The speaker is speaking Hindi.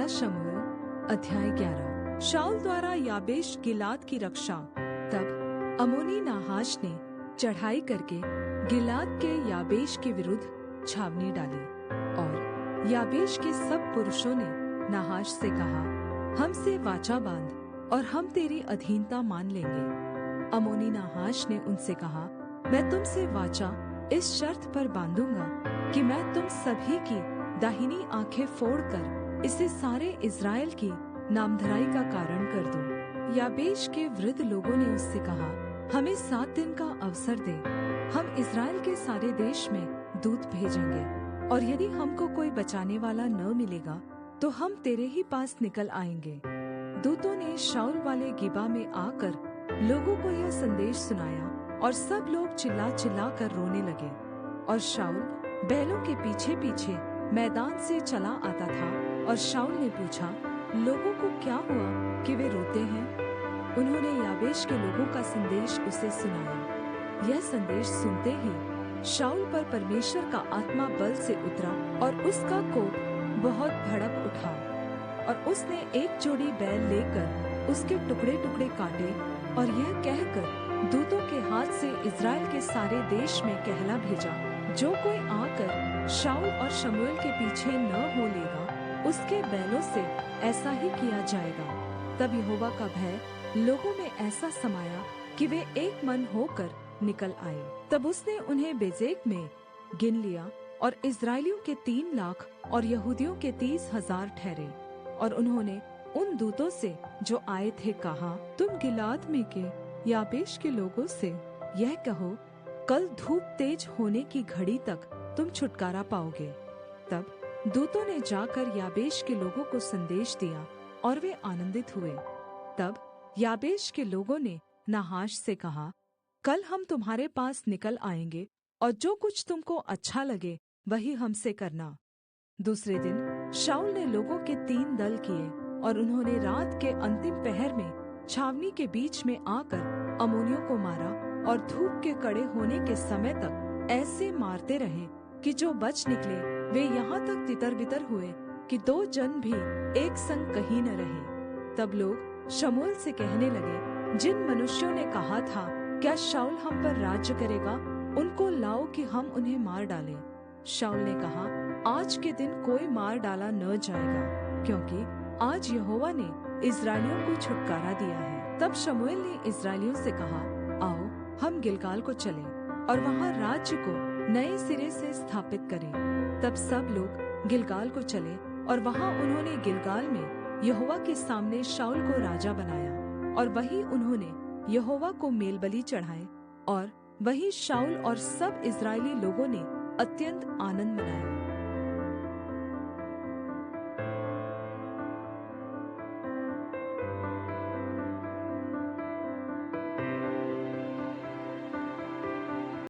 पहला शमूएल अध्याय 11। शाऊल द्वारा याबेश गिलाद की रक्षा। तब अम्मोनी नाहाश ने चढ़ाई करके गिलाद के याबेश के विरुद्ध छावनी डाली, और याबेश के सब पुरुषों ने नाहाश से कहा, हमसे वाचा बांध और हम तेरी अधीनता मान लेंगे। अम्मोनी नाहाश ने उनसे कहा, मैं तुमसे वाचा इस शर्त पर बांधूंगा कि मैं तुम सभी की दाहिनी आंखें फोड़कर इसे सारे इस्राएल की नामधराई का कारण कर दूं। याबेश के वृद्ध लोगों ने उससे कहा, हमें 7 दिन का अवसर दे, हम इस्राएल के सारे देश में दूत भेजेंगे, और यदि हमको कोई बचाने वाला न मिलेगा तो हम तेरे ही पास निकल आएंगे। दूतों ने शाऊल वाले गिबा में आकर लोगों को यह संदेश सुनाया, और सब लोग चिल्ला चिल्ला कर रोने लगे। और शाऊल बैलों के पीछे पीछे मैदान से चला आता था, और शाऊल ने पूछा, लोगों को क्या हुआ कि वे रोते हैं? उन्होंने याबेश के लोगों का संदेश उसे सुनाया। यह संदेश सुनते ही शाऊल पर परमेश्वर का आत्मा बल से उतरा, और उसका कोप बहुत भड़क उठा, और उसने एक जोड़ी बैल लेकर उसके टुकड़े टुकड़े काटे, और यह कहकर दूतों के हाथ से इस्राएल के सारे देश में कहला भेजा, जो कोई आकर शाऊल और शमूएल के पीछे न हो लेगा, उसके बैलों से ऐसा ही किया जाएगा। तब यहोवा का भय लोगों में ऐसा समाया कि वे एक मन होकर निकल आए। तब उसने उन्हें बेजेक में गिन लिया, और इस्राएलियों के 3 लाख और यहूदियों के 30,000 ठहरे। और उन्होंने उन दूतों से जो आए थे कहा, तुम गिलाद में के याबेश के लोगों से यह कहो, कल धूप तेज होने की घड़ी तक तुम छुटकारा पाओगे। तब दूतों ने जाकर याबेश के लोगों को संदेश दिया, और वे आनंदित हुए। तब याबेश के लोगों ने नाहाश से कहा, कल हम तुम्हारे पास निकल आएंगे, और जो कुछ तुमको अच्छा लगे वही हमसे करना। दूसरे दिन शाऊल ने लोगों के 3 दल किए, और उन्होंने रात के अंतिम पहर में छावनी के बीच में आकर अम्मोनियों को मारा, और धूप के कड़े होने के समय तक ऐसे मारते रहे कि जो बच निकले वे यहाँ तक तितर-बितर हुए कि 2 जन भी एक संग कहीं न रहे। तब लोग शमूएल से कहने लगे, जिन मनुष्यों ने कहा था, क्या शाऊल हम पर राज्य करेगा, उनको लाओ कि हम उन्हें मार डालें। शाऊल ने कहा, आज के दिन कोई मार डाला न जाएगा, क्योंकि आज यहोवा ने इस्राएलियों को छुटकारा दिया है। तब शमूएल ने इस्राएलियों से कहा, आओ हम गिलगाल को चलें, और वहाँ राज्य को नए सिरे से स्थापित करें। तब सब लोग गिलगाल को चले, और वहाँ उन्होंने गिलगाल में यहोवा के सामने शाऊल को राजा बनाया, और वहीं उन्होंने यहोवा को मेलबलि चढ़ाए, और वहीं शाऊल और सब इस्राएली लोगों ने अत्यंत आनन्द मनाया।